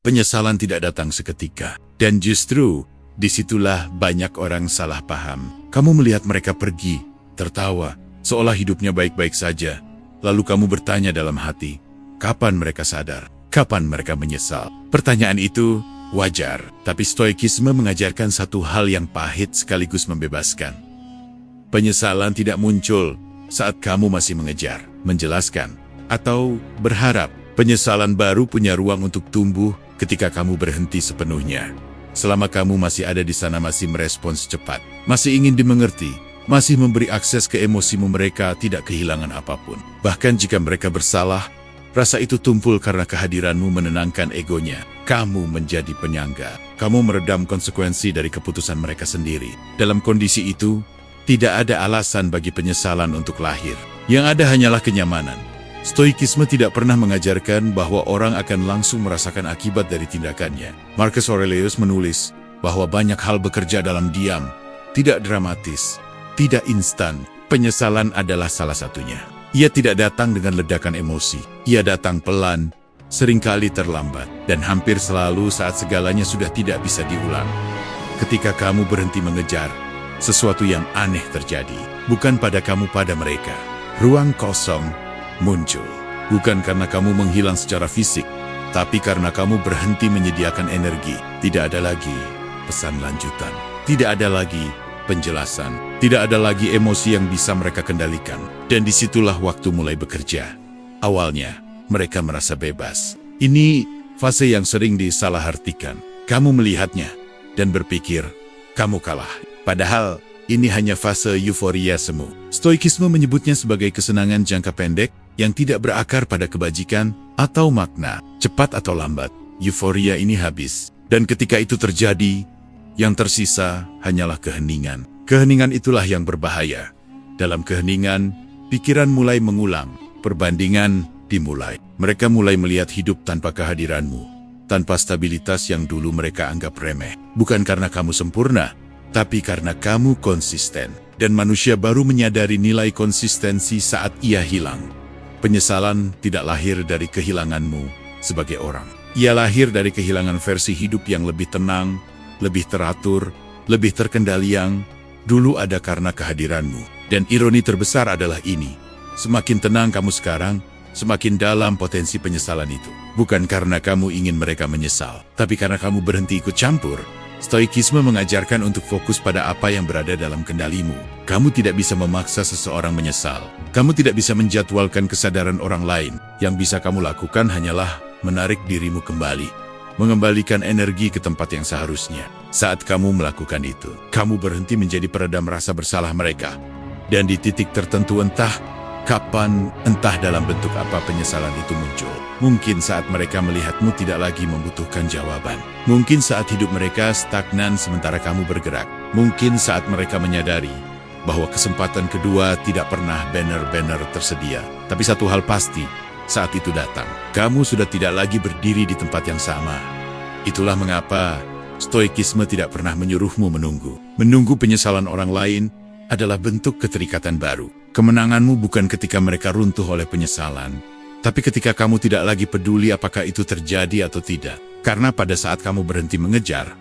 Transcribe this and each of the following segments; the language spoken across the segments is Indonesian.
penyesalan tidak datang seketika. Dan justru, disitulah banyak orang salah paham. Kamu melihat mereka pergi, tertawa, seolah hidupnya baik-baik saja. Lalu kamu bertanya dalam hati, kapan mereka sadar? Kapan mereka menyesal? Pertanyaan itu wajar, tapi Stoikisme mengajarkan satu hal yang pahit sekaligus membebaskan. Penyesalan tidak muncul saat kamu masih mengejar, menjelaskan, atau berharap. Penyesalan baru punya ruang untuk tumbuh ketika kamu berhenti sepenuhnya. Selama kamu masih ada di sana, masih merespons cepat, masih ingin dimengerti, masih memberi akses ke emosimu, mereka tidak kehilangan apapun. Bahkan jika mereka bersalah, rasa itu tumpul karena kehadiranmu menenangkan egonya. Kamu menjadi penyangga. Kamu meredam konsekuensi dari keputusan mereka sendiri. Dalam kondisi itu, tidak ada alasan bagi penyesalan untuk lahir. Yang ada hanyalah kenyamanan. Stoikisme tidak pernah mengajarkan bahwa orang akan langsung merasakan akibat dari tindakannya. Marcus Aurelius menulis bahwa banyak hal bekerja dalam diam, tidak dramatis, tidak instan. Penyesalan adalah salah satunya. Ia tidak datang dengan ledakan emosi. Ia datang pelan, seringkali terlambat, dan hampir selalu saat segalanya sudah tidak bisa diulang. Ketika kamu berhenti mengejar, sesuatu yang aneh terjadi. Bukan pada kamu, pada mereka. Ruang kosong muncul. Bukan karena kamu menghilang secara fisik, tapi karena kamu berhenti menyediakan energi. Tidak ada lagi pesan lanjutan. Tidak ada lagi penjelasan. Tidak ada lagi emosi yang bisa mereka kendalikan. Dan disitulah waktu mulai bekerja. Awalnya, mereka merasa bebas. Ini fase yang sering disalahartikan. Kamu melihatnya dan berpikir, kamu kalah. Padahal, ini hanya fase euforia semu. Stoikisme menyebutnya sebagai kesenangan jangka pendek yang tidak berakar pada kebajikan atau makna. Cepat atau lambat, euforia ini habis. Dan ketika itu terjadi, yang tersisa hanyalah keheningan. Keheningan itulah yang berbahaya. Dalam keheningan, pikiran mulai mengulang, perbandingan dimulai. Mereka mulai melihat hidup tanpa kehadiranmu, tanpa stabilitas yang dulu mereka anggap remeh. Bukan karena kamu sempurna, tapi karena kamu konsisten. Dan manusia baru menyadari nilai konsistensi saat ia hilang. Penyesalan tidak lahir dari kehilanganmu sebagai orang. Ia lahir dari kehilangan versi hidup yang lebih tenang, lebih teratur, lebih terkendali yang dulu ada karena kehadiranmu. Dan ironi terbesar adalah ini. Semakin tenang kamu sekarang, semakin dalam potensi penyesalan itu. Bukan karena kamu ingin mereka menyesal, tapi karena kamu berhenti ikut campur. Stoikisme mengajarkan untuk fokus pada apa yang berada dalam kendalimu. Kamu tidak bisa memaksa seseorang menyesal. Kamu tidak bisa menjadwalkan kesadaran orang lain. Yang bisa kamu lakukan hanyalah menarik dirimu kembali. Mengembalikan energi ke tempat yang seharusnya. Saat kamu melakukan itu, kamu berhenti menjadi peredam rasa bersalah mereka. Dan di titik tertentu, entah kapan, entah dalam bentuk apa, penyesalan itu muncul. Mungkin saat mereka melihatmu tidak lagi membutuhkan jawaban. Mungkin saat hidup mereka stagnan sementara kamu bergerak. Mungkin saat mereka menyadari bahwa kesempatan kedua tidak pernah benar-benar tersedia. Tapi satu hal pasti, saat itu datang, kamu sudah tidak lagi berdiri di tempat yang sama. Itulah mengapa Stoikisme tidak pernah menyuruhmu menunggu. Menunggu penyesalan orang lain adalah bentuk keterikatan baru. Kemenanganmu bukan ketika mereka runtuh oleh penyesalan, tapi ketika kamu tidak lagi peduli apakah itu terjadi atau tidak. Karena pada saat kamu berhenti mengejar,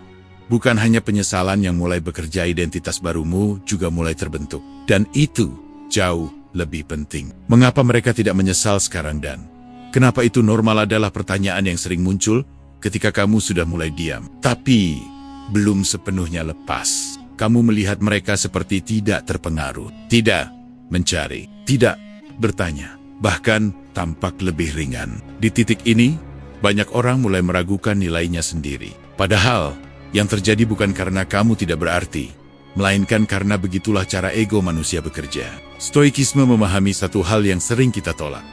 bukan hanya penyesalan yang mulai bekerja, identitas barumu juga mulai terbentuk. Dan itu jauh lebih penting. Mengapa mereka tidak menyesal sekarang dan kenapa itu normal adalah pertanyaan yang sering muncul ketika kamu sudah mulai diam. Tapi belum sepenuhnya lepas. Kamu melihat mereka seperti tidak terpengaruh, tidak mencari, tidak bertanya, bahkan tampak lebih ringan. Di titik ini, banyak orang mulai meragukan nilainya sendiri. Padahal, yang terjadi bukan karena kamu tidak berarti, melainkan karena begitulah cara ego manusia bekerja. Stoikisme memahami satu hal yang sering kita tolak.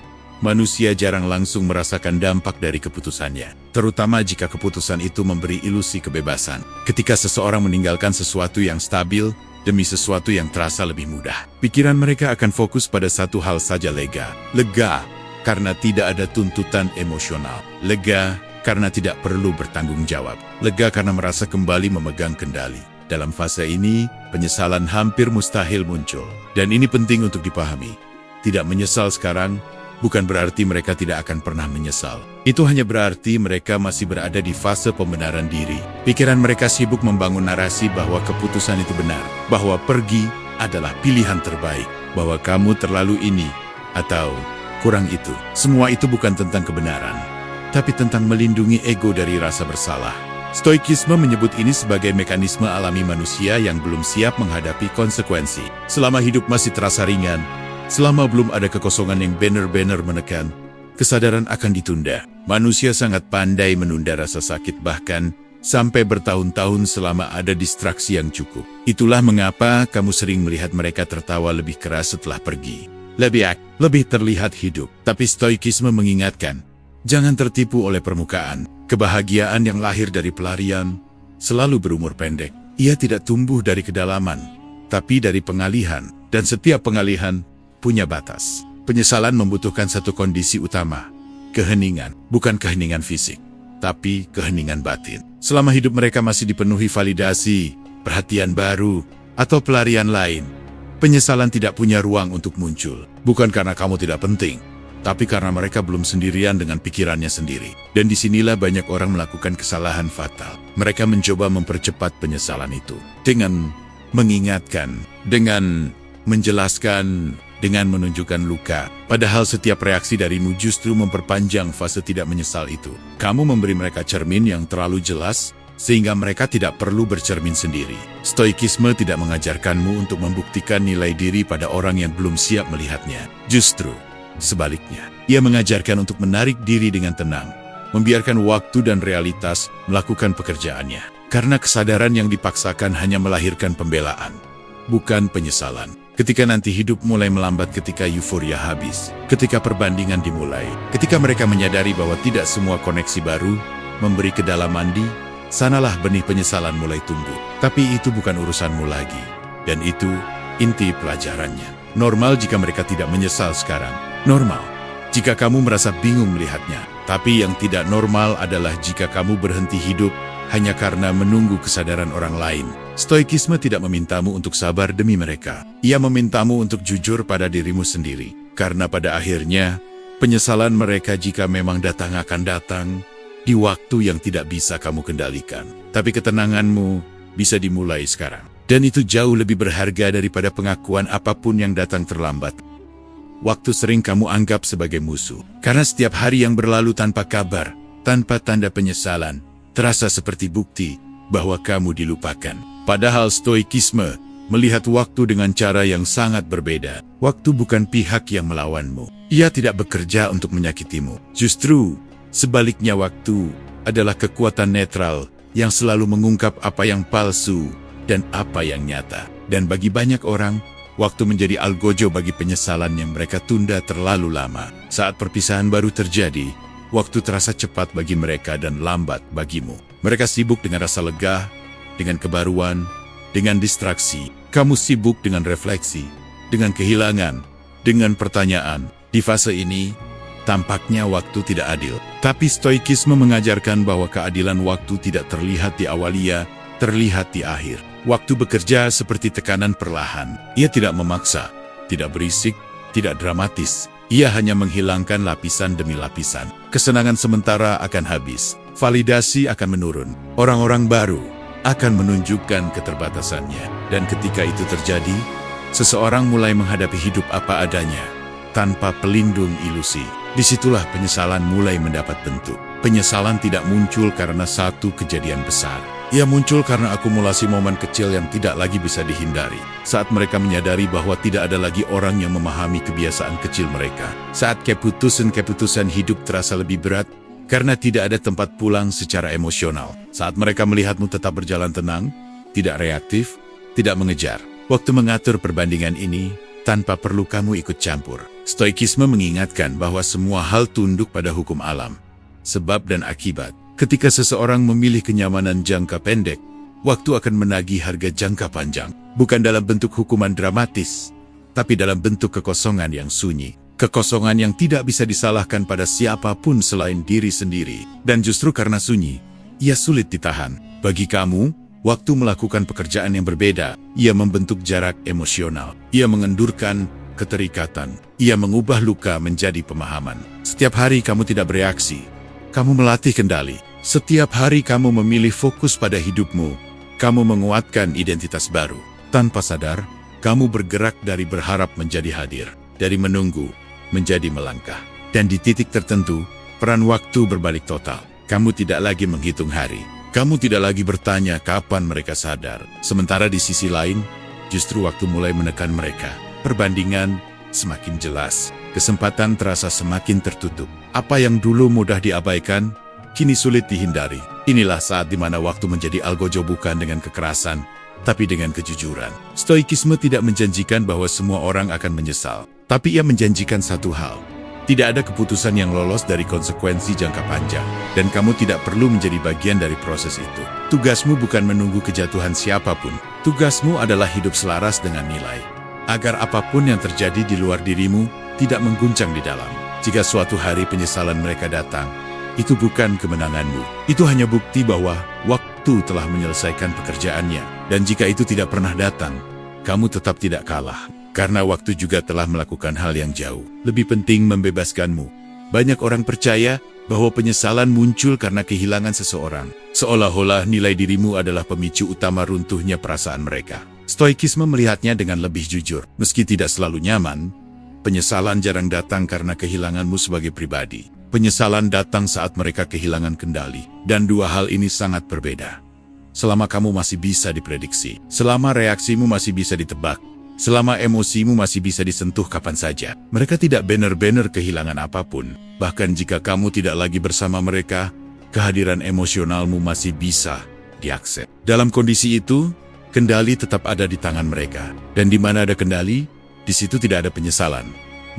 Manusia jarang langsung merasakan dampak dari keputusannya, terutama jika keputusan itu memberi ilusi kebebasan. Ketika seseorang meninggalkan sesuatu yang stabil demi sesuatu yang terasa lebih mudah, pikiran mereka akan fokus pada satu hal saja: lega. Lega karena tidak ada tuntutan emosional. Lega karena tidak perlu bertanggung jawab. Lega karena merasa kembali memegang kendali. Dalam fase ini, penyesalan hampir mustahil muncul. Dan ini penting untuk dipahami. Tidak menyesal sekarang bukan berarti mereka tidak akan pernah menyesal. Itu hanya berarti mereka masih berada di fase pembenaran diri. Pikiran mereka sibuk membangun narasi bahwa keputusan itu benar, bahwa pergi adalah pilihan terbaik, bahwa kamu terlalu ini atau kurang itu. Semua itu bukan tentang kebenaran, tapi tentang melindungi ego dari rasa bersalah. Stoikisme menyebut ini sebagai mekanisme alami manusia yang belum siap menghadapi konsekuensi. Selama hidup masih terasa ringan, selama belum ada kekosongan yang benar-benar menekan, kesadaran akan ditunda. Manusia sangat pandai menunda rasa sakit bahkan sampai bertahun-tahun selama ada distraksi yang cukup. Itulah mengapa kamu sering melihat mereka tertawa lebih keras setelah pergi. Lebih terlihat hidup. Tapi stoikisme mengingatkan, jangan tertipu oleh permukaan. Kebahagiaan yang lahir dari pelarian selalu berumur pendek. Ia tidak tumbuh dari kedalaman, tapi dari pengalihan. Dan setiap pengalihan punya batas. Penyesalan membutuhkan satu kondisi utama, keheningan. Bukan keheningan fisik, tapi keheningan batin. Selama hidup mereka masih dipenuhi validasi, perhatian baru, atau pelarian lain, penyesalan tidak punya ruang untuk muncul. Bukan karena kamu tidak penting, tapi karena mereka belum sendirian dengan pikirannya sendiri. Dan disinilah banyak orang melakukan kesalahan fatal. Mereka mencoba mempercepat penyesalan itu dengan mengingatkan, dengan menjelaskan, dengan menunjukkan luka. Padahal setiap reaksi darimu justru memperpanjang fase tidak menyesal itu. Kamu memberi mereka cermin yang terlalu jelas, sehingga mereka tidak perlu bercermin sendiri. Stoikisme tidak mengajarkanmu untuk membuktikan nilai diri pada orang yang belum siap melihatnya. Justru sebaliknya, ia mengajarkan untuk menarik diri dengan tenang, membiarkan waktu dan realitas melakukan pekerjaannya. Karena kesadaran yang dipaksakan hanya melahirkan pembelaan, bukan penyesalan. Ketika nanti hidup mulai melambat, ketika euforia habis, ketika perbandingan dimulai, ketika mereka menyadari bahwa tidak semua koneksi baru memberi kedalaman, di sanalah benih penyesalan mulai tumbuh. Tapi itu bukan urusanmu lagi. Dan itu inti pelajarannya. Normal jika mereka tidak menyesal sekarang. Normal jika kamu merasa bingung melihatnya. Tapi yang tidak normal adalah jika kamu berhenti hidup hanya karena menunggu kesadaran orang lain. Stoikisme tidak memintamu untuk sabar demi mereka. Ia memintamu untuk jujur pada dirimu sendiri. Karena pada akhirnya, penyesalan mereka jika memang datang akan datang di waktu yang tidak bisa kamu kendalikan. Tapi ketenanganmu bisa dimulai sekarang. Dan itu jauh lebih berharga daripada pengakuan apapun yang datang terlambat. Waktu sering kamu anggap sebagai musuh. Karena setiap hari yang berlalu tanpa kabar, tanpa tanda penyesalan, terasa seperti bukti bahwa kamu dilupakan. Padahal stoikisme melihat waktu dengan cara yang sangat berbeda. Waktu bukan pihak yang melawanmu. Ia tidak bekerja untuk menyakitimu. Justru sebaliknya, waktu adalah kekuatan netral yang selalu mengungkap apa yang palsu dan apa yang nyata. Dan bagi banyak orang, waktu menjadi algojo bagi penyesalan yang mereka tunda terlalu lama. Saat perpisahan baru terjadi, waktu terasa cepat bagi mereka dan lambat bagimu. Mereka sibuk dengan rasa lega, dengan kebaruan, dengan distraksi. Kamu sibuk dengan refleksi, dengan kehilangan, dengan pertanyaan. Di fase ini, tampaknya waktu tidak adil. Tapi stoikisme mengajarkan bahwa keadilan waktu tidak terlihat di awalia, terlihat di akhir. Waktu bekerja seperti tekanan perlahan. Ia tidak memaksa, tidak berisik, tidak dramatis. Ia hanya menghilangkan lapisan demi lapisan. Kesenangan sementara akan habis. Validasi akan menurun. Orang-orang baru akan menunjukkan keterbatasannya. Dan ketika itu terjadi, seseorang mulai menghadapi hidup apa adanya, tanpa pelindung ilusi. Disitulah penyesalan mulai mendapat bentuk. Penyesalan tidak muncul karena satu kejadian besar. Ia muncul karena akumulasi momen kecil yang tidak lagi bisa dihindari. Saat mereka menyadari bahwa tidak ada lagi orang yang memahami kebiasaan kecil mereka. Saat keputusan hidup terasa lebih berat, karena tidak ada tempat pulang secara emosional. Saat mereka melihatmu tetap berjalan tenang, tidak reaktif, tidak mengejar. Waktu mengatur perbandingan ini, tanpa perlu kamu ikut campur. Stoikisme mengingatkan bahwa semua hal tunduk pada hukum alam, sebab dan akibat. Ketika seseorang memilih kenyamanan jangka pendek, waktu akan menagih harga jangka panjang. Bukan dalam bentuk hukuman dramatis, tapi dalam bentuk kekosongan yang sunyi. Kekosongan yang tidak bisa disalahkan pada siapapun selain diri sendiri. Dan justru karena sunyi, ia sulit ditahan. Bagi kamu, waktu melakukan pekerjaan yang berbeda. Ia membentuk jarak emosional. Ia mengendurkan keterikatan. Ia mengubah luka menjadi pemahaman. Setiap hari kamu tidak bereaksi, kamu melatih kendali. Setiap hari kamu memilih fokus pada hidupmu, kamu menguatkan identitas baru. Tanpa sadar, kamu bergerak dari berharap menjadi hadir, dari menunggu menjadi melangkah. Dan di titik tertentu, peran waktu berbalik total. Kamu tidak lagi menghitung hari. Kamu tidak lagi bertanya kapan mereka sadar. Sementara di sisi lain, justru waktu mulai menekan mereka. Perbandingan semakin jelas. Kesempatan terasa semakin tertutup. Apa yang dulu mudah diabaikan, kini sulit dihindari. Inilah saat di mana waktu menjadi algojo, bukan dengan kekerasan, tapi dengan kejujuran. Stoikisme tidak menjanjikan bahwa semua orang akan menyesal. Tapi ia menjanjikan satu hal. Tidak ada keputusan yang lolos dari konsekuensi jangka panjang. Dan kamu tidak perlu menjadi bagian dari proses itu. Tugasmu bukan menunggu kejatuhan siapapun. Tugasmu adalah hidup selaras dengan nilai. Agar apapun yang terjadi di luar dirimu, tidak mengguncang di dalam. Jika suatu hari penyesalan mereka datang, itu bukan kemenanganmu. Itu hanya bukti bahwa waktu telah menyelesaikan pekerjaannya. Dan jika itu tidak pernah datang, kamu tetap tidak kalah. Karena waktu juga telah melakukan hal yang jauh lebih penting, membebaskanmu. Banyak orang percaya bahwa penyesalan muncul karena kehilangan seseorang. Seolah-olah nilai dirimu adalah pemicu utama runtuhnya perasaan mereka. Stoikisme melihatnya dengan lebih jujur. Meski tidak selalu nyaman, penyesalan jarang datang karena kehilanganmu sebagai pribadi. Penyesalan datang saat mereka kehilangan kendali. Dan dua hal ini sangat berbeda. Selama kamu masih bisa diprediksi, selama reaksimu masih bisa ditebak, selama emosimu masih bisa disentuh kapan saja, mereka tidak benar-benar kehilangan apapun. Bahkan jika kamu tidak lagi bersama mereka, kehadiran emosionalmu masih bisa diakses. Dalam kondisi itu, kendali tetap ada di tangan mereka. Dan di mana ada kendali, di situ tidak ada penyesalan.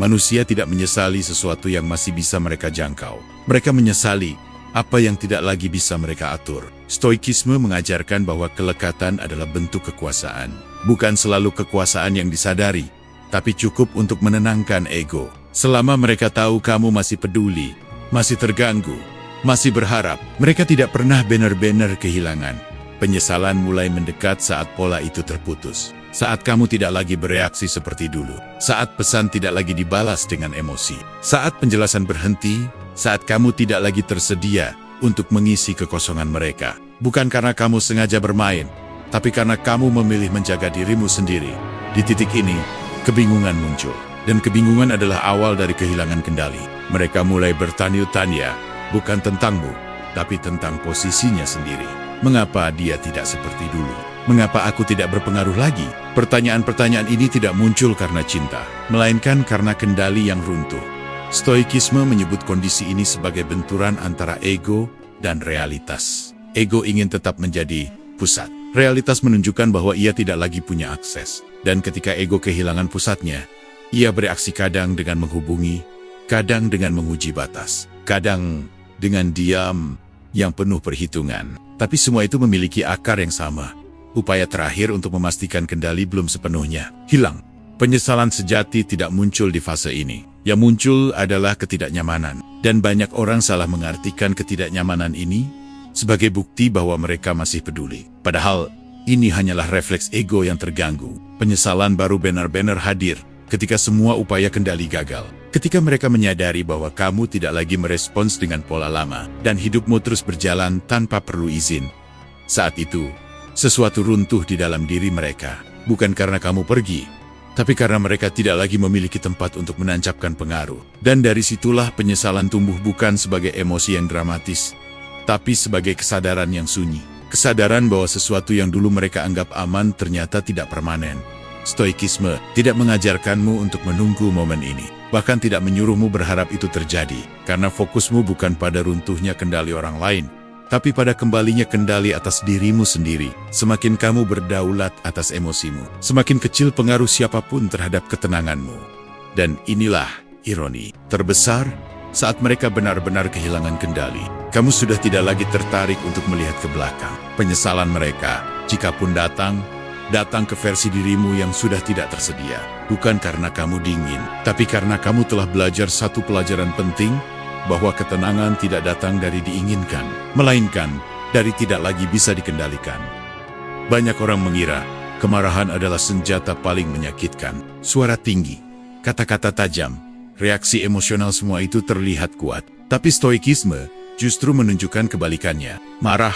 Manusia tidak menyesali sesuatu yang masih bisa mereka jangkau. Mereka menyesali apa yang tidak lagi bisa mereka atur. Stoikisme mengajarkan bahwa kelekatan adalah bentuk kekuasaan. Bukan selalu kekuasaan yang disadari, tapi cukup untuk menenangkan ego. Selama mereka tahu kamu masih peduli, masih terganggu, masih berharap, mereka tidak pernah benar-benar kehilangan. Penyesalan mulai mendekat saat pola itu terputus. Saat kamu tidak lagi bereaksi seperti dulu. Saat pesan tidak lagi dibalas dengan emosi. Saat penjelasan berhenti. Saat kamu tidak lagi tersedia untuk mengisi kekosongan mereka. Bukan karena kamu sengaja bermain, tapi karena kamu memilih menjaga dirimu sendiri. Di titik ini, kebingungan muncul. Dan kebingungan adalah awal dari kehilangan kendali. Mereka mulai bertanya-tanya, bukan tentangmu, tapi tentang posisinya sendiri. Mengapa dia tidak seperti dulu? Mengapa aku tidak berpengaruh lagi? Pertanyaan-pertanyaan ini tidak muncul karena cinta, melainkan karena kendali yang runtuh. Stoikisme menyebut kondisi ini sebagai benturan antara ego dan realitas. Ego ingin tetap menjadi pusat. Realitas menunjukkan bahwa ia tidak lagi punya akses. Dan ketika ego kehilangan pusatnya, ia bereaksi kadang dengan menghubungi, kadang dengan menguji batas, kadang dengan diam yang penuh perhitungan. Tapi semua itu memiliki akar yang sama. Upaya terakhir untuk memastikan kendali belum sepenuhnya hilang. Penyesalan sejati tidak muncul di fase ini. Yang muncul adalah ketidaknyamanan. Dan banyak orang salah mengartikan ketidaknyamanan ini sebagai bukti bahwa mereka masih peduli. Padahal, ini hanyalah refleks ego yang terganggu. Penyesalan baru benar-benar hadir ketika semua upaya kendali gagal. Ketika mereka menyadari bahwa kamu tidak lagi merespons dengan pola lama, dan hidupmu terus berjalan tanpa perlu izin. Saat itu, sesuatu runtuh di dalam diri mereka. Bukan karena kamu pergi, tapi karena mereka tidak lagi memiliki tempat untuk menancapkan pengaruh. Dan dari situlah penyesalan tumbuh, bukan sebagai emosi yang dramatis, tapi sebagai kesadaran yang sunyi. Kesadaran bahwa sesuatu yang dulu mereka anggap aman ternyata tidak permanen. Stoikisme tidak mengajarkanmu untuk menunggu momen ini. Bahkan tidak menyuruhmu berharap itu terjadi. Karena fokusmu bukan pada runtuhnya kendali orang lain, tapi pada kembalinya kendali atas dirimu sendiri. Semakin kamu berdaulat atas emosimu, semakin kecil pengaruh siapapun terhadap ketenanganmu. Dan inilah ironi terbesar. Saat mereka benar-benar kehilangan kendali, kamu sudah tidak lagi tertarik untuk melihat ke belakang. Penyesalan mereka, jikapun datang ke versi dirimu yang sudah tidak tersedia. Bukan karena kamu dingin, tapi karena kamu telah belajar satu pelajaran penting, bahwa ketenangan tidak datang dari diinginkan, melainkan dari tidak lagi bisa dikendalikan. Banyak orang mengira kemarahan adalah senjata paling menyakitkan. Suara tinggi, kata-kata tajam, reaksi emosional semua itu terlihat kuat. Tapi stoikisme justru menunjukkan kebalikannya. Marah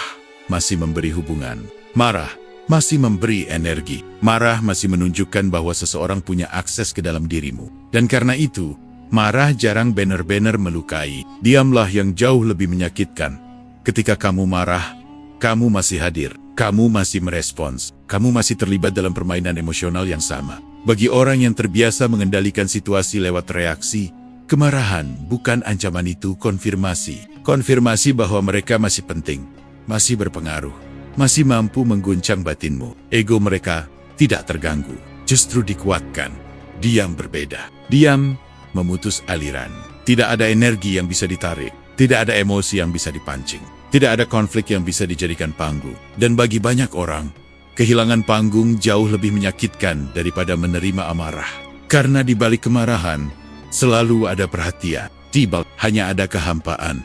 masih memberi hubungan. Marah masih memberi energi. Marah masih menunjukkan bahwa seseorang punya akses ke dalam dirimu. Dan karena itu, marah jarang benar-benar melukai. Diamlah yang jauh lebih menyakitkan. Ketika kamu marah, kamu masih hadir. Kamu masih merespons. Kamu masih terlibat dalam permainan emosional yang sama. Bagi orang yang terbiasa mengendalikan situasi lewat reaksi, kemarahan bukan ancaman, itu konfirmasi. Konfirmasi bahwa mereka masih penting, masih berpengaruh, masih mampu mengguncang batinmu. Ego mereka tidak terganggu, justru dikuatkan. Diam berbeda. Diam memutus aliran. Tidak ada energi yang bisa ditarik. Tidak ada emosi yang bisa dipancing. Tidak ada konflik yang bisa dijadikan panggung. Dan bagi banyak orang, kehilangan panggung jauh lebih menyakitkan daripada menerima amarah. Karena di balik kemarahan, selalu ada perhatian. Di balik hanya ada kehampaan.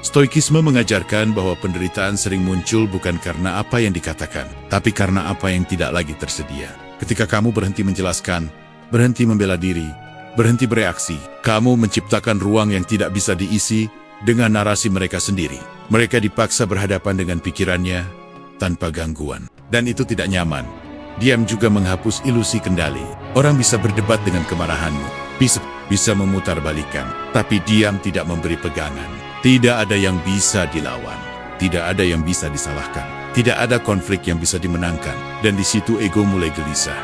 Stoikisme mengajarkan bahwa penderitaan sering muncul bukan karena apa yang dikatakan, tapi karena apa yang tidak lagi tersedia. Ketika kamu berhenti menjelaskan, berhenti membela diri, berhenti bereaksi, kamu menciptakan ruang yang tidak bisa diisi dengan narasi mereka sendiri. Mereka dipaksa berhadapan dengan pikirannya tanpa gangguan. Dan itu tidak nyaman. Diam juga menghapus ilusi kendali. Orang bisa berdebat dengan kemarahanmu, bisa memutarbalikkan, tapi diam tidak memberi pegangan. Tidak ada yang bisa dilawan, tidak ada yang bisa disalahkan, tidak ada konflik yang bisa dimenangkan. Dan di situ ego mulai gelisah.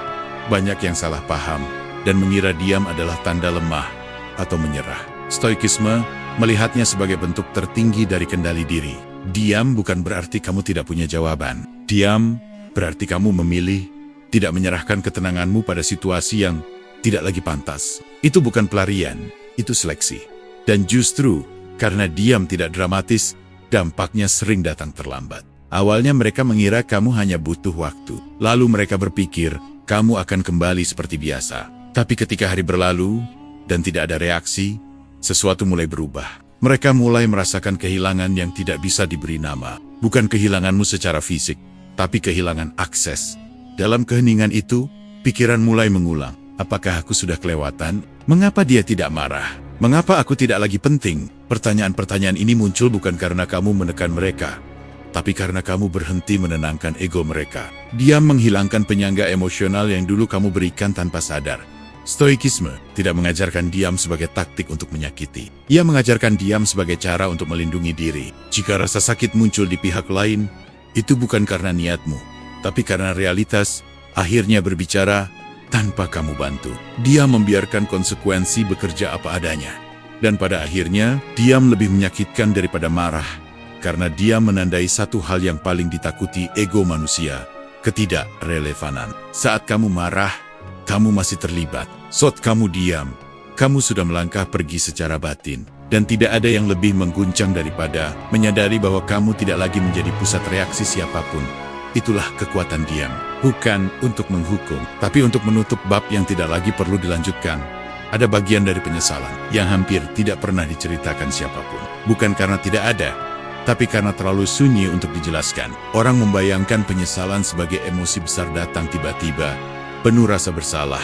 Banyak yang salah paham dan mengira diam adalah tanda lemah atau menyerah. Stoikisme melihatnya sebagai bentuk tertinggi dari kendali diri. Diam bukan berarti kamu tidak punya jawaban. Diam berarti kamu memilih tidak menyerahkan ketenanganmu pada situasi yang tidak lagi pantas. Itu bukan pelarian, itu seleksi. Dan justru karena diam tidak dramatis, dampaknya sering datang terlambat. Awalnya mereka mengira kamu hanya butuh waktu. Lalu mereka berpikir kamu akan kembali seperti biasa. Tapi ketika hari berlalu dan tidak ada reaksi, sesuatu mulai berubah. Mereka mulai merasakan kehilangan yang tidak bisa diberi nama. Bukan kehilanganmu secara fisik, tapi kehilangan akses. Dalam keheningan itu, pikiran mulai mengulang. Apakah aku sudah kelewatan? Mengapa dia tidak marah? Mengapa aku tidak lagi penting? Pertanyaan-pertanyaan ini muncul bukan karena kamu menekan mereka, tapi karena kamu berhenti menenangkan ego mereka. Diam menghilangkan penyangga emosional yang dulu kamu berikan tanpa sadar. Stoikisme tidak mengajarkan diam sebagai taktik untuk menyakiti. Ia mengajarkan diam sebagai cara untuk melindungi diri. Jika rasa sakit muncul di pihak lain, itu bukan karena niatmu, tapi karena realitas akhirnya berbicara tanpa kamu bantu. Dia membiarkan konsekuensi bekerja apa adanya. Dan pada akhirnya, diam lebih menyakitkan daripada marah. Karena dia menandai satu hal yang paling ditakuti ego manusia, ketidakrelevanan. Saat kamu marah, kamu masih terlibat. Saat kamu diam, kamu sudah melangkah pergi secara batin. Dan tidak ada yang lebih mengguncang daripada menyadari bahwa kamu tidak lagi menjadi pusat reaksi siapapun. Itulah kekuatan diam. Bukan untuk menghukum, tapi untuk menutup bab yang tidak lagi perlu dilanjutkan. Ada bagian dari penyesalan yang hampir tidak pernah diceritakan siapapun. Bukan karena tidak ada, tapi karena terlalu sunyi untuk dijelaskan. Orang membayangkan penyesalan sebagai emosi besar datang tiba-tiba, penuh rasa bersalah,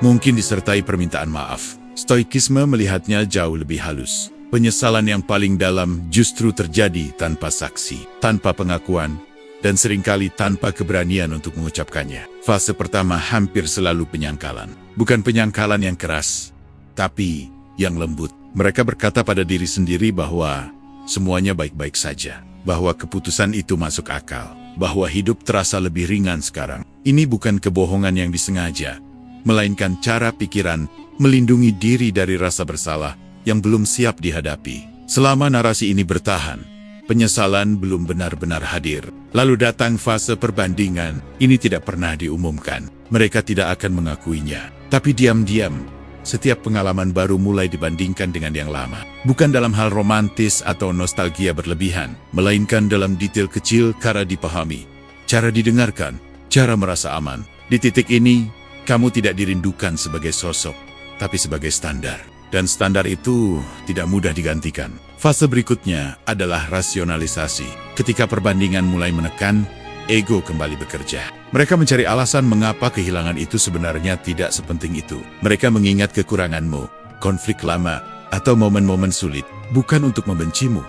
mungkin disertai permintaan maaf. Stoikisme melihatnya jauh lebih halus. Penyesalan yang paling dalam justru terjadi tanpa saksi, tanpa pengakuan, dan seringkali tanpa keberanian untuk mengucapkannya. Fase pertama hampir selalu penyangkalan. Bukan penyangkalan yang keras, tapi yang lembut. Mereka berkata pada diri sendiri bahwa semuanya baik-baik saja, bahwa keputusan itu masuk akal, bahwa hidup terasa lebih ringan sekarang. Ini bukan kebohongan yang disengaja, melainkan cara pikiran melindungi diri dari rasa bersalah yang belum siap dihadapi. Selama narasi ini bertahan, penyesalan belum benar-benar hadir. Lalu datang fase perbandingan. Ini tidak pernah diumumkan. Mereka tidak akan mengakuinya. Tapi diam-diam, setiap pengalaman baru mulai dibandingkan dengan yang lama. Bukan dalam hal romantis atau nostalgia berlebihan, melainkan dalam detail kecil cara dipahami, cara didengarkan, cara merasa aman. Di titik ini, kamu tidak dirindukan sebagai sosok, tapi sebagai standar. Dan standar itu tidak mudah digantikan. Fase berikutnya adalah rasionalisasi. Ketika perbandingan mulai menekan, ego kembali bekerja. Mereka mencari alasan mengapa kehilangan itu sebenarnya tidak sepenting itu. Mereka mengingat kekuranganmu, konflik lama, atau momen-momen sulit, bukan untuk membencimu,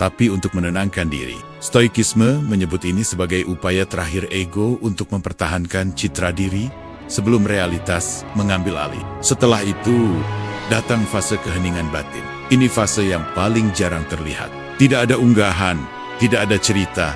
tapi untuk menenangkan diri. Stoikisme menyebut ini sebagai upaya terakhir ego untuk mempertahankan citra diri sebelum realitas mengambil alih. Setelah itu, datang fase keheningan batin. Ini fase yang paling jarang terlihat. Tidak ada unggahan, tidak ada cerita,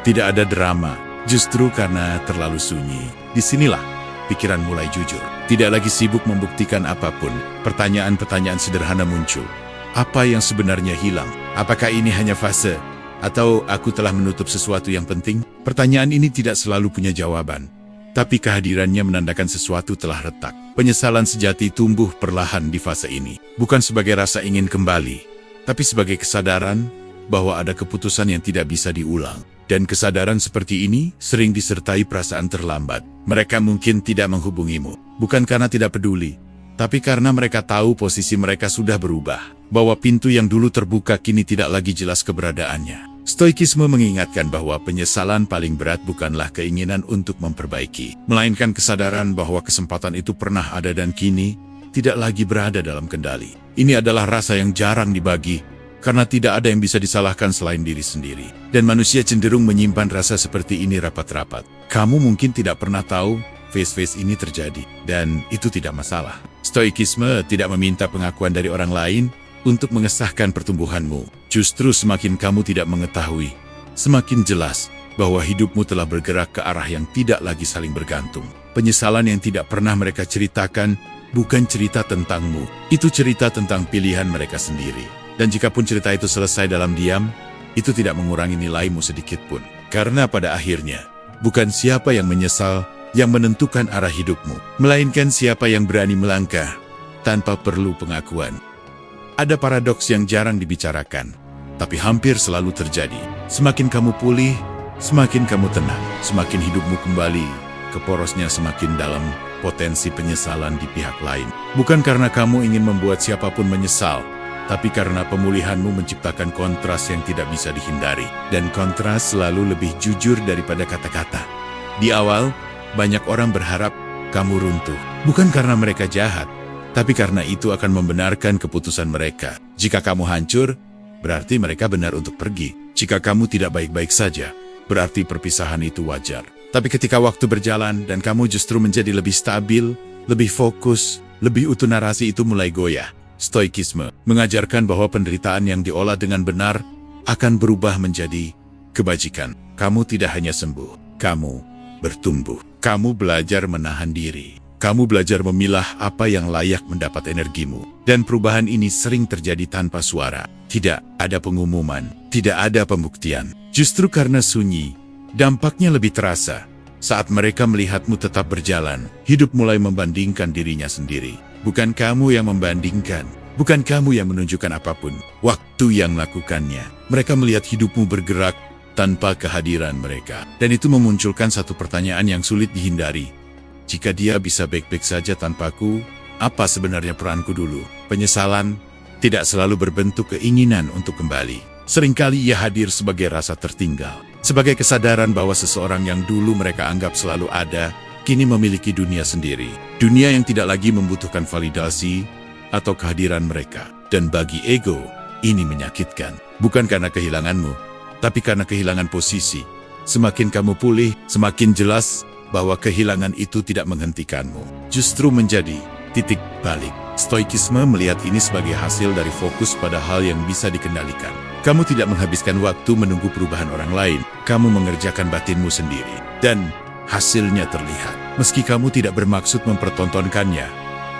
tidak ada drama. Justru karena terlalu sunyi, disinilah pikiran mulai jujur. Tidak lagi sibuk membuktikan apapun. Pertanyaan-pertanyaan sederhana muncul. Apa yang sebenarnya hilang? Apakah ini hanya fase? Atau aku telah menutup sesuatu yang penting? Pertanyaan ini tidak selalu punya jawaban. Tapi kehadirannya menandakan sesuatu telah retak. Penyesalan sejati tumbuh perlahan di fase ini. Bukan sebagai rasa ingin kembali, tapi sebagai kesadaran bahwa ada keputusan yang tidak bisa diulang. Dan kesadaran seperti ini sering disertai perasaan terlambat. Mereka mungkin tidak menghubungimu, bukan karena tidak peduli, tapi karena mereka tahu posisi mereka sudah berubah. Bahwa pintu yang dulu terbuka kini tidak lagi jelas keberadaannya. Stoikisme mengingatkan bahwa penyesalan paling berat bukanlah keinginan untuk memperbaiki, melainkan kesadaran bahwa kesempatan itu pernah ada dan kini tidak lagi berada dalam kendali. Ini adalah rasa yang jarang dibagi, karena tidak ada yang bisa disalahkan selain diri sendiri. Dan manusia cenderung menyimpan rasa seperti ini rapat-rapat. Kamu mungkin tidak pernah tahu phase-phase ini terjadi, dan itu tidak masalah. Stoikisme tidak meminta pengakuan dari orang lain untuk mengesahkan pertumbuhanmu. Justru semakin kamu tidak mengetahui, semakin jelas bahwa hidupmu telah bergerak ke arah yang tidak lagi saling bergantung. Penyesalan yang tidak pernah mereka ceritakan bukan cerita tentangmu, itu cerita tentang pilihan mereka sendiri. Dan jikapun cerita itu selesai dalam diam, itu tidak mengurangi nilaimu sedikit pun. Karena pada akhirnya, bukan siapa yang menyesal yang menentukan arah hidupmu, melainkan siapa yang berani melangkah tanpa perlu pengakuan. Ada paradoks yang jarang dibicarakan, tapi hampir selalu terjadi. Semakin kamu pulih, semakin kamu tenang, semakin hidupmu kembali ke porosnya semakin dalam potensi penyesalan di pihak lain. Bukan karena kamu ingin membuat siapapun menyesal, tapi karena pemulihanmu menciptakan kontras yang tidak bisa dihindari. Dan kontras selalu lebih jujur daripada kata-kata. Di awal, banyak orang berharap kamu runtuh. Bukan karena mereka jahat, tapi karena itu akan membenarkan keputusan mereka. Jika kamu hancur, berarti mereka benar untuk pergi. Jika kamu tidak baik-baik saja, berarti perpisahan itu wajar. Tapi ketika waktu berjalan dan kamu justru menjadi lebih stabil, lebih fokus, lebih utuh, narasi itu mulai goyah. Stoikisme mengajarkan bahwa penderitaan yang diolah dengan benar akan berubah menjadi kebajikan. Kamu tidak hanya sembuh, kamu bertumbuh. Kamu belajar menahan diri. Kamu belajar memilah apa yang layak mendapat energimu. Dan perubahan ini sering terjadi tanpa suara. Tidak ada pengumuman, tidak ada pembuktian. Justru karena sunyi, dampaknya lebih terasa. Saat mereka melihatmu tetap berjalan, hidup mulai membandingkan dirinya sendiri. Bukan kamu yang membandingkan, bukan kamu yang menunjukkan apapun. Waktu yang melakukannya. Mereka melihat hidupmu bergerak tanpa kehadiran mereka. Dan itu memunculkan satu pertanyaan yang sulit dihindari. Jika dia bisa baik-baik saja tanpaku, apa sebenarnya peranku dulu? Penyesalan tidak selalu berbentuk keinginan untuk kembali. Seringkali ia hadir sebagai rasa tertinggal. Sebagai kesadaran bahwa seseorang yang dulu mereka anggap selalu ada, kini memiliki dunia sendiri. Dunia yang tidak lagi membutuhkan validasi atau kehadiran mereka. Dan bagi ego, ini menyakitkan. Bukan karena kehilanganmu, tapi karena kehilangan posisi. Semakin kamu pulih, semakin jelas bahwa kehilangan itu tidak menghentikanmu. Justru menjadi titik balik. Stoikisme melihat ini sebagai hasil dari fokus pada hal yang bisa dikendalikan. Kamu tidak menghabiskan waktu menunggu perubahan orang lain. Kamu mengerjakan batinmu sendiri. Dan hasilnya terlihat. Meski kamu tidak bermaksud mempertontonkannya,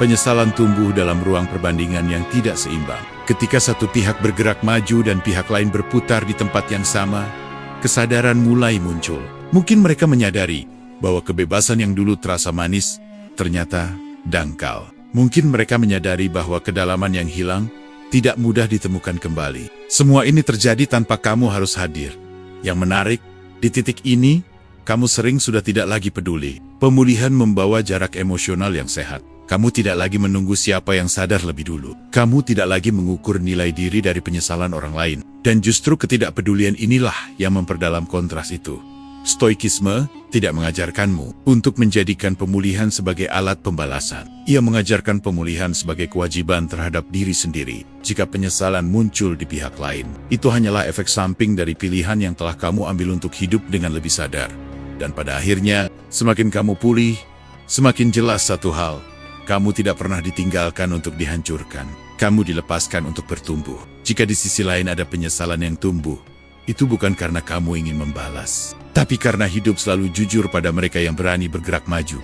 penyesalan tumbuh dalam ruang perbandingan yang tidak seimbang. Ketika satu pihak bergerak maju dan pihak lain berputar di tempat yang sama, kesadaran mulai muncul. Mungkin mereka menyadari bahwa kebebasan yang dulu terasa manis, ternyata dangkal. Mungkin mereka menyadari bahwa kedalaman yang hilang tidak mudah ditemukan kembali. Semua ini terjadi tanpa kamu harus hadir. Yang menarik, di titik ini, kamu sering sudah tidak lagi peduli. Pemulihan membawa jarak emosional yang sehat. Kamu tidak lagi menunggu siapa yang sadar lebih dulu. Kamu tidak lagi mengukur nilai diri dari penyesalan orang lain. Dan justru ketidakpedulian inilah yang memperdalam kontras itu. Stoikisme tidak mengajarkanmu untuk menjadikan pemulihan sebagai alat pembalasan. Ia mengajarkan pemulihan sebagai kewajiban terhadap diri sendiri. Jika penyesalan muncul di pihak lain, itu hanyalah efek samping dari pilihan yang telah kamu ambil untuk hidup dengan lebih sadar. Dan pada akhirnya, semakin kamu pulih, semakin jelas satu hal. Kamu tidak pernah ditinggalkan untuk dihancurkan. Kamu dilepaskan untuk bertumbuh. Jika di sisi lain ada penyesalan yang tumbuh, itu bukan karena kamu ingin membalas, tapi karena hidup selalu jujur pada mereka yang berani bergerak maju.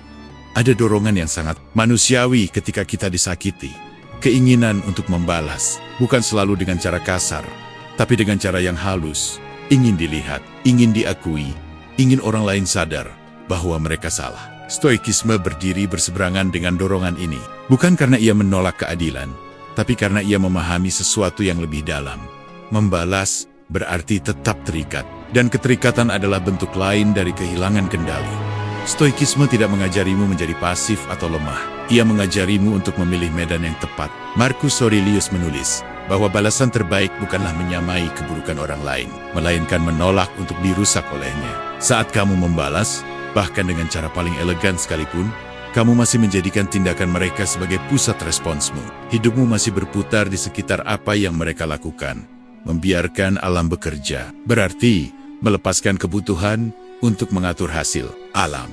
Ada dorongan yang sangat manusiawi ketika kita disakiti. Keinginan untuk membalas, bukan selalu dengan cara kasar, tapi dengan cara yang halus. Ingin dilihat, ingin diakui, ingin orang lain sadar bahwa mereka salah. Stoikisme berdiri berseberangan dengan dorongan ini, bukan karena ia menolak keadilan, tapi karena ia memahami sesuatu yang lebih dalam. Membalas berarti tetap terikat, dan keterikatan adalah bentuk lain dari kehilangan kendali. Stoikisme tidak mengajarimu menjadi pasif atau lemah. Ia mengajarimu untuk memilih medan yang tepat. Marcus Aurelius menulis bahwa balasan terbaik bukanlah menyamai keburukan orang lain, melainkan menolak untuk dirusak olehnya. Saat kamu membalas, bahkan dengan cara paling elegan sekalipun, kamu masih menjadikan tindakan mereka sebagai pusat responsmu. Hidupmu masih berputar di sekitar apa yang mereka lakukan. Membiarkan alam bekerja berarti melepaskan kebutuhan untuk mengatur hasil alam.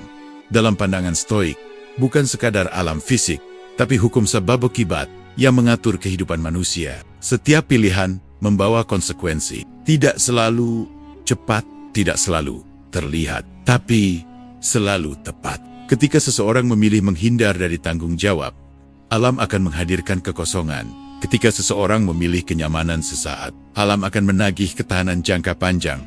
Dalam pandangan Stoik, bukan sekadar alam fisik, tapi hukum sebab akibat yang mengatur kehidupan manusia. Setiap pilihan membawa konsekuensi. Tidak selalu cepat, tidak selalu terlihat, tapi selalu tepat. Ketika seseorang memilih menghindar dari tanggung jawab, alam akan menghadirkan kekosongan. Ketika seseorang memilih kenyamanan sesaat, alam akan menagih ketahanan jangka panjang.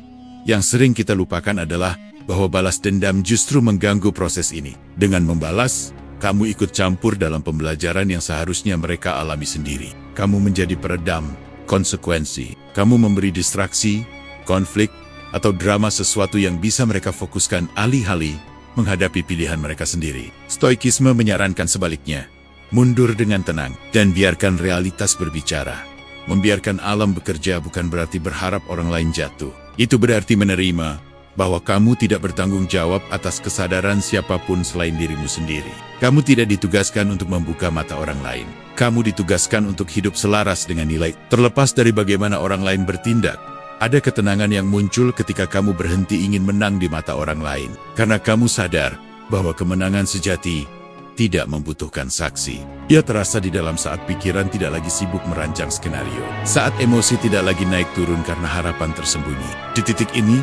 Yang sering kita lupakan adalah bahwa balas dendam justru mengganggu proses ini. Dengan membalas, kamu ikut campur dalam pembelajaran yang seharusnya mereka alami sendiri. Kamu menjadi peredam konsekuensi. Kamu memberi distraksi, konflik, atau drama sesuatu yang bisa mereka fokuskan alih-alih menghadapi pilihan mereka sendiri. Stoikisme menyarankan sebaliknya. Mundur dengan tenang, dan biarkan realitas berbicara. Membiarkan alam bekerja bukan berarti berharap orang lain jatuh. Itu berarti menerima bahwa kamu tidak bertanggung jawab atas kesadaran siapapun selain dirimu sendiri. Kamu tidak ditugaskan untuk membuka mata orang lain. Kamu ditugaskan untuk hidup selaras dengan nilai. Terlepas dari bagaimana orang lain bertindak, ada ketenangan yang muncul ketika kamu berhenti ingin menang di mata orang lain. Karena kamu sadar bahwa kemenangan sejati tidak membutuhkan saksi. Ia terasa di dalam saat pikiran tidak lagi sibuk merancang skenario. Saat emosi tidak lagi naik turun karena harapan tersembunyi. Di titik ini,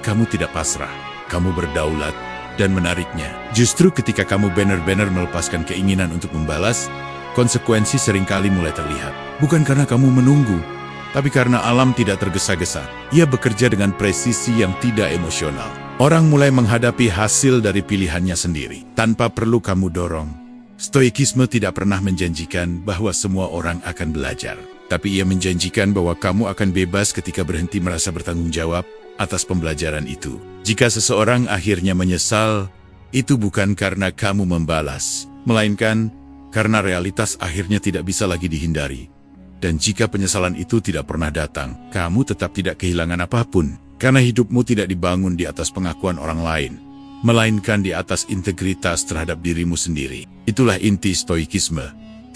kamu tidak pasrah. Kamu berdaulat, dan menariknya, justru ketika kamu benar-benar melepaskan keinginan untuk membalas, konsekuensi seringkali mulai terlihat. Bukan karena kamu menunggu, tapi karena alam tidak tergesa-gesa. Ia bekerja dengan presisi yang tidak emosional. Orang mulai menghadapi hasil dari pilihannya sendiri, tanpa perlu kamu dorong. Stoikisme tidak pernah menjanjikan bahwa semua orang akan belajar, tapi ia menjanjikan bahwa kamu akan bebas ketika berhenti merasa bertanggung jawab atas pembelajaran itu. Jika seseorang akhirnya menyesal, itu bukan karena kamu membalas, melainkan karena realitas akhirnya tidak bisa lagi dihindari. Dan jika penyesalan itu tidak pernah datang, kamu tetap tidak kehilangan apapun. Karena hidupmu tidak dibangun di atas pengakuan orang lain, melainkan di atas integritas terhadap dirimu sendiri. Itulah inti stoikisme.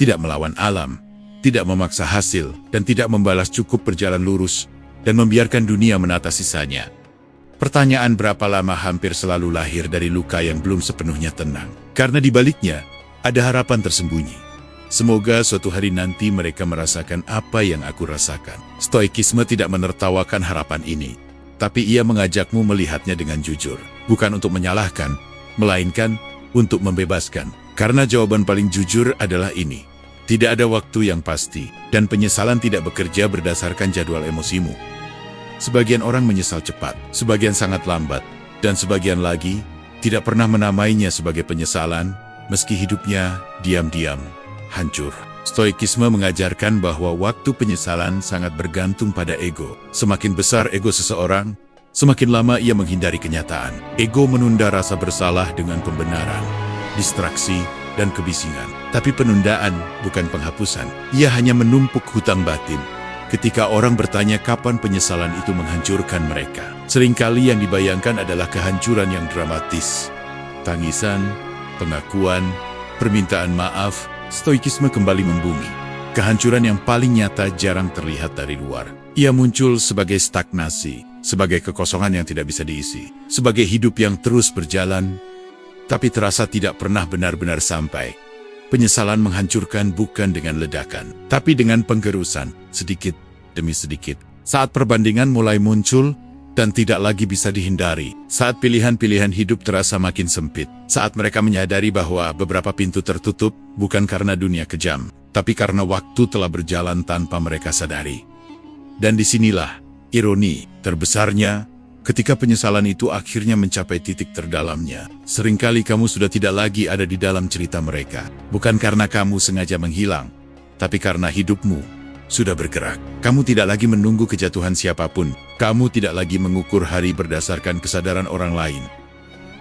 Tidak melawan alam, tidak memaksa hasil, dan tidak membalas, cukup berjalan lurus, dan membiarkan dunia menata sisanya. Pertanyaan berapa lama hampir selalu lahir dari luka yang belum sepenuhnya tenang. Karena di baliknya, ada harapan tersembunyi. Semoga suatu hari nanti mereka merasakan apa yang aku rasakan. Stoikisme tidak menertawakan harapan ini, tapi ia mengajakmu melihatnya dengan jujur. Bukan untuk menyalahkan, melainkan untuk membebaskan. Karena jawaban paling jujur adalah ini. Tidak ada waktu yang pasti, dan penyesalan tidak bekerja berdasarkan jadwal emosimu. Sebagian orang menyesal cepat, sebagian sangat lambat, dan sebagian lagi tidak pernah menamainya sebagai penyesalan, meski hidupnya diam-diam hancur. Stoikisme mengajarkan bahwa waktu penyesalan sangat bergantung pada ego. Semakin besar ego seseorang, semakin lama ia menghindari kenyataan. Ego menunda rasa bersalah dengan pembenaran, distraksi, dan kebisingan. Tapi penundaan bukan penghapusan. Ia hanya menumpuk hutang batin. Ketika orang bertanya kapan penyesalan itu menghancurkan mereka, seringkali yang dibayangkan adalah kehancuran yang dramatis. Tangisan, pengakuan, permintaan maaf, stoikisme kembali membumi. Kehancuran yang paling nyata jarang terlihat dari luar. Ia muncul sebagai stagnasi, sebagai kekosongan yang tidak bisa diisi, sebagai hidup yang terus berjalan, tapi terasa tidak pernah benar-benar sampai. Penyesalan menghancurkan bukan dengan ledakan, tapi dengan penggerusan, sedikit demi sedikit. Saat perbandingan mulai muncul dan tidak lagi bisa dihindari, saat pilihan-pilihan hidup terasa makin sempit, saat mereka menyadari bahwa beberapa pintu tertutup bukan karena dunia kejam, tapi karena waktu telah berjalan tanpa mereka sadari. Dan disinilah ironi terbesarnya. Ketika penyesalan itu akhirnya mencapai titik terdalamnya, seringkali kamu sudah tidak lagi ada di dalam cerita mereka. Bukan karena kamu sengaja menghilang, tapi karena hidupmu sudah bergerak. Kamu tidak lagi menunggu kejatuhan siapapun. Kamu tidak lagi mengukur hari berdasarkan kesadaran orang lain.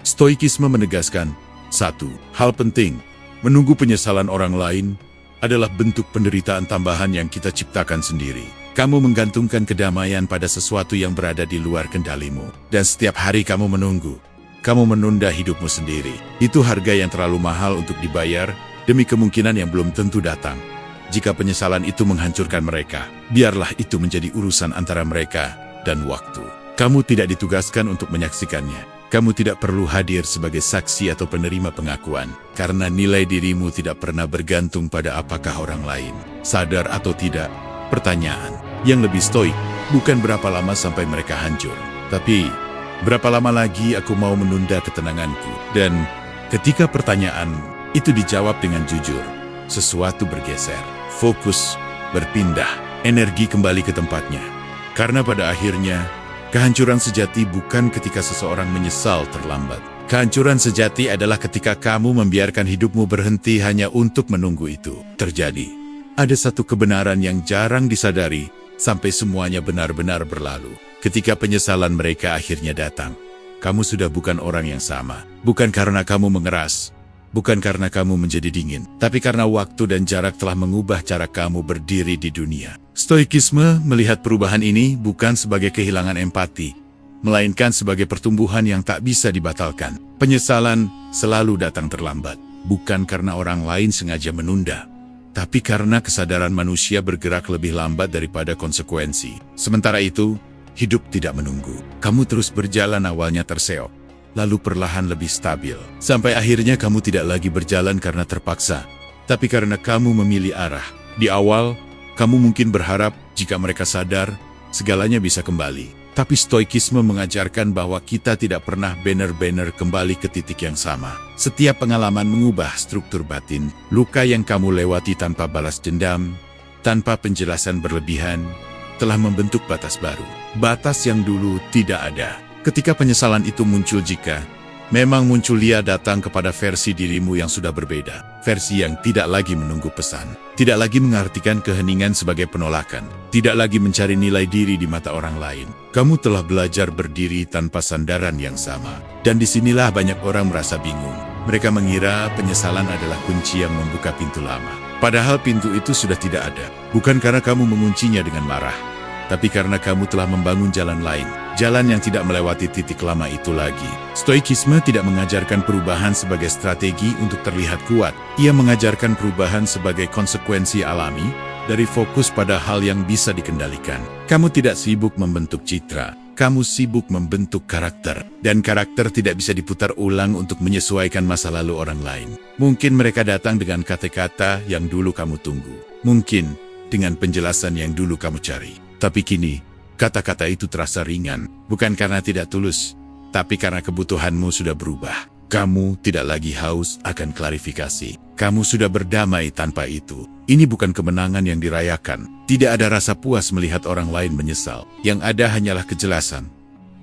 Stoikisme menegaskan, satu hal penting, menunggu penyesalan orang lain adalah bentuk penderitaan tambahan yang kita ciptakan sendiri. Kamu menggantungkan kedamaian pada sesuatu yang berada di luar kendalimu. Dan setiap hari kamu menunggu, kamu menunda hidupmu sendiri. Itu harga yang terlalu mahal untuk dibayar demi kemungkinan yang belum tentu datang. Jika penyesalan itu menghancurkan mereka, biarlah itu menjadi urusan antara mereka dan waktu. Kamu tidak ditugaskan untuk menyaksikannya. Kamu tidak perlu hadir sebagai saksi atau penerima pengakuan, karena nilai dirimu tidak pernah bergantung pada apakah orang lain sadar atau tidak. Pertanyaan yang lebih stoik bukan berapa lama sampai mereka hancur, tapi berapa lama lagi aku mau menunda ketenanganku. Dan ketika pertanyaan itu dijawab dengan jujur, sesuatu bergeser, fokus berpindah, energi kembali ke tempatnya. Karena pada akhirnya, kehancuran sejati bukan ketika seseorang menyesal terlambat. Kehancuran sejati adalah ketika kamu membiarkan hidupmu berhenti hanya untuk menunggu itu terjadi. Ada satu kebenaran yang jarang disadari sampai semuanya benar-benar berlalu. Ketika penyesalan mereka akhirnya datang, kamu sudah bukan orang yang sama. Bukan karena kamu mengeras, bukan karena kamu menjadi dingin, tapi karena waktu dan jarak telah mengubah cara kamu berdiri di dunia. Stoikisme melihat perubahan ini bukan sebagai kehilangan empati, melainkan sebagai pertumbuhan yang tak bisa dibatalkan. Penyesalan selalu datang terlambat, bukan karena orang lain sengaja menunda, tapi karena kesadaran manusia bergerak lebih lambat daripada konsekuensi. Sementara itu, hidup tidak menunggu. Kamu terus berjalan, awalnya terseok, lalu perlahan lebih stabil. Sampai akhirnya kamu tidak lagi berjalan karena terpaksa, tapi karena kamu memilih arah. Di awal, kamu mungkin berharap jika mereka sadar, segalanya bisa kembali. Tapi stoikisme mengajarkan bahwa kita tidak pernah benar-benar kembali ke titik yang sama. Setiap pengalaman mengubah struktur batin. Luka yang kamu lewati tanpa balas dendam, tanpa penjelasan berlebihan, telah membentuk batas baru. Batas yang dulu tidak ada. Ketika penyesalan itu muncul, jika memang muncul, dia datang kepada versi dirimu yang sudah berbeda. Versi yang tidak lagi menunggu pesan, tidak lagi mengartikan keheningan sebagai penolakan, tidak lagi mencari nilai diri di mata orang lain. Kamu telah belajar berdiri tanpa sandaran yang sama. Dan disinilah banyak orang merasa bingung. Mereka mengira penyesalan adalah kunci yang membuka pintu lama. Padahal pintu itu sudah tidak ada. Bukan karena kamu menguncinya dengan marah, tapi karena kamu telah membangun jalan lain. Jalan yang tidak melewati titik lama itu lagi. Stoikisme tidak mengajarkan perubahan sebagai strategi untuk terlihat kuat. Ia mengajarkan perubahan sebagai konsekuensi alami dari fokus pada hal yang bisa dikendalikan. Kamu tidak sibuk membentuk citra, kamu sibuk membentuk karakter. Dan karakter tidak bisa diputar ulang untuk menyesuaikan masa lalu orang lain. Mungkin mereka datang dengan kata-kata yang dulu kamu tunggu. Mungkin dengan penjelasan yang dulu kamu cari. Tapi kini, kata-kata itu terasa ringan, bukan karena tidak tulus, tapi karena kebutuhanmu sudah berubah. Kamu tidak lagi haus akan klarifikasi. Kamu sudah berdamai tanpa itu. Ini bukan kemenangan yang dirayakan. Tidak ada rasa puas melihat orang lain menyesal. Yang ada hanyalah kejelasan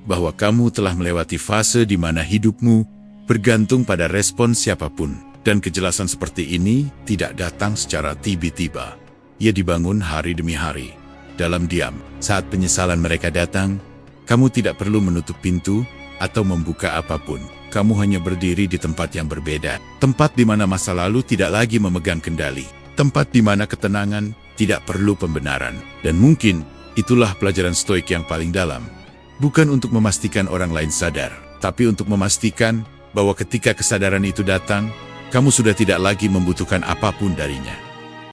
bahwa kamu telah melewati fase di mana hidupmu bergantung pada respon siapapun. Dan kejelasan seperti ini tidak datang secara tiba-tiba. Ia dibangun hari demi hari. Dalam diam, saat penyesalan mereka datang, kamu tidak perlu menutup pintu atau membuka apapun. Kamu hanya berdiri di tempat yang berbeda. Tempat di mana masa lalu tidak lagi memegang kendali. Tempat di mana ketenangan tidak perlu pembenaran. Dan mungkin itulah pelajaran stoik yang paling dalam. Bukan untuk memastikan orang lain sadar, tapi untuk memastikan bahwa ketika kesadaran itu datang, kamu sudah tidak lagi membutuhkan apapun darinya.